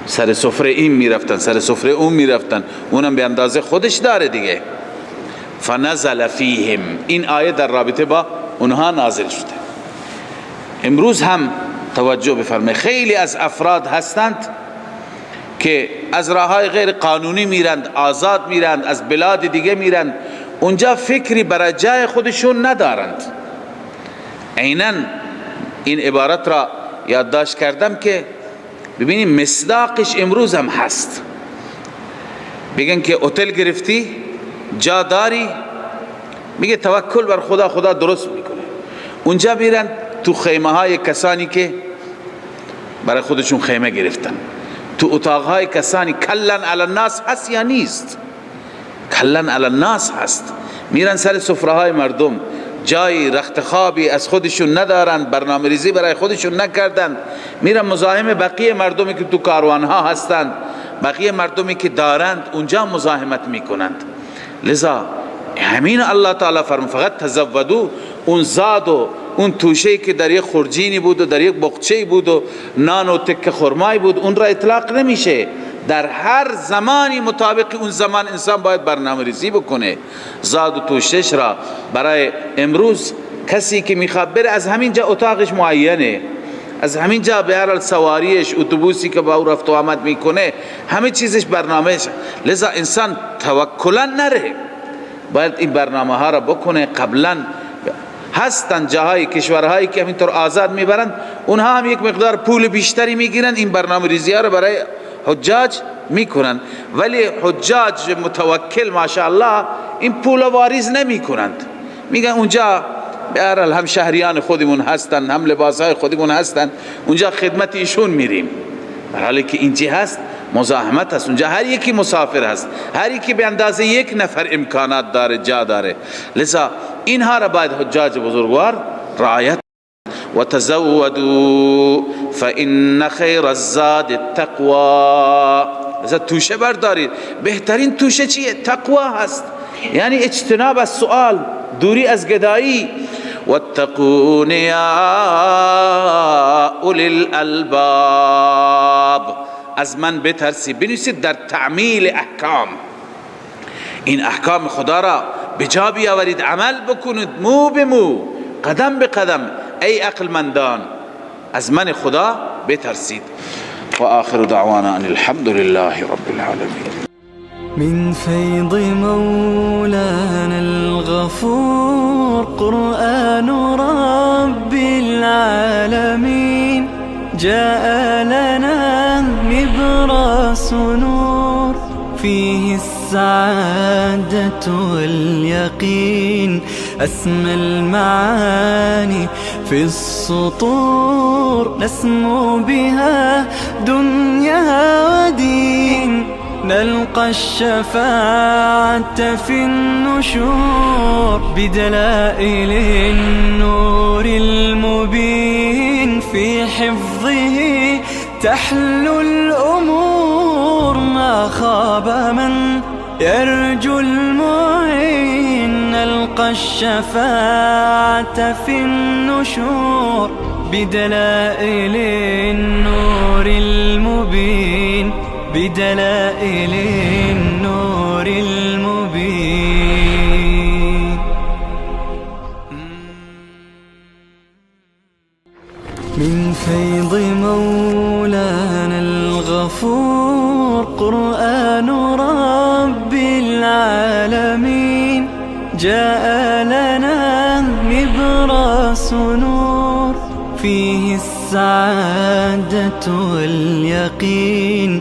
سر سفره این میرفتن، سر سفره اون میرفتن، اونم به اندازه خودش داره دیگه. فنزل فیهم، این آیه در رابطه با اونها نازل شده. امروز هم توجه بفرمایید، خیلی از افراد هستند که از راههای غیر قانونی میرند، آزاد میرند، از بلاد دیگه میرند، اونجا فکری برای جای خودشون ندارند. عیناً این عبارت را یادداشت کردم که ببینیم مصداقش امروز هم هست. بگن که هتل گرفتی، جا داری، میگه توکل بر خدا، خدا درست میکنه. اونجا میرن تو خیمه های کسانی که برای خودشون خیمه گرفتن، تو اتاق های کسانی. کلن علی الناس هست یا نیست؟ کلن علی الناس هست. میرن سر سفره های مردم، جای رخت خوابی از خودشون ندارن، برنامه ریزی برای خودشون نکردن، میرن مزاحم بقیه مردمی که تو کاروان ها هستند، بقیه مردمی که دارند اونجا مزاحمت میکنند. لذا همین الله تعالی فرمود فقط تزودو، اون زاد و اون توشه‌ای که در یک خورجینی بود و در یک بقچه‌ای بود و نان و تکه خرمایی بود، اون را اطلاق نمیشه. در هر زمانی مطابق اون زمان انسان باید برنامه ریزی بکنه. زاد و توشهش را برای امروز کسی که میخواد بره، از همین جا اتاقش معینه، از همین جا به هر حال سواریش، اتوبوسی که با او رفت و آمد میکنه، همه چیزش برنامهش. لذا انسان توکلا نره، باید این برنامه ها را بکنه. قبلا هستن جاهای، کشورهایی که همینطور آزاد میبرند، اونها هم یک مقدار پول بیشتری میگیرن، این برنامه ریزی ها را برای حجاج میکنن، ولی حجاج متوکل ماشاءالله این پول واریز نمیکنند. میگن اونجا به هر حال هم شهریان خودمون هستن، هم لباسهای خودمون هستن، اونجا خدمت ایشون میریم. در حالی که اینجا هست مزاحمت هست، اونجا هر یکی مسافر هست، هر یکی به اندازه یک نفر امکانات داره، جا داره. لذا اینها را باید حجاج بزرگوار رعایت. و تزودوا فإن خیر الزاد التقوى، لذا توشه بردارید. بهترین توشه چیه؟ تقوا هست، یعنی اجتناب از سؤال، دوری از گدایی. واتقون یا اولی الالباب، از من بترسید. بنویسید در تعمیل احکام، این احکام خدا را به جا بیاورید، عمل بکنید، مو به مو، قدم به قدم. ای عقلمندان از من خدا بترسید. و آخر دعوانا ان الحمد لله رب العالمین. من فيض مولانا الغفور قرآن رب العالمين، جاء لنا نبراس نور فيه السعادة واليقين، أسمى المعاني في السطور نسمو بها دنيا ودين، نلقى الشفاعة في النشور بدلائل النور المبين، في حفظه تحلو الأمور، ما خاب من يرجو المعين، نلقى الشفاعة في النشور بدلائل النور المبين، بدلائل النور المبين. من فيض مولانا الغفور قرآن رب العالمين، جاء لنا نبراس نور فيه السعادة واليقين.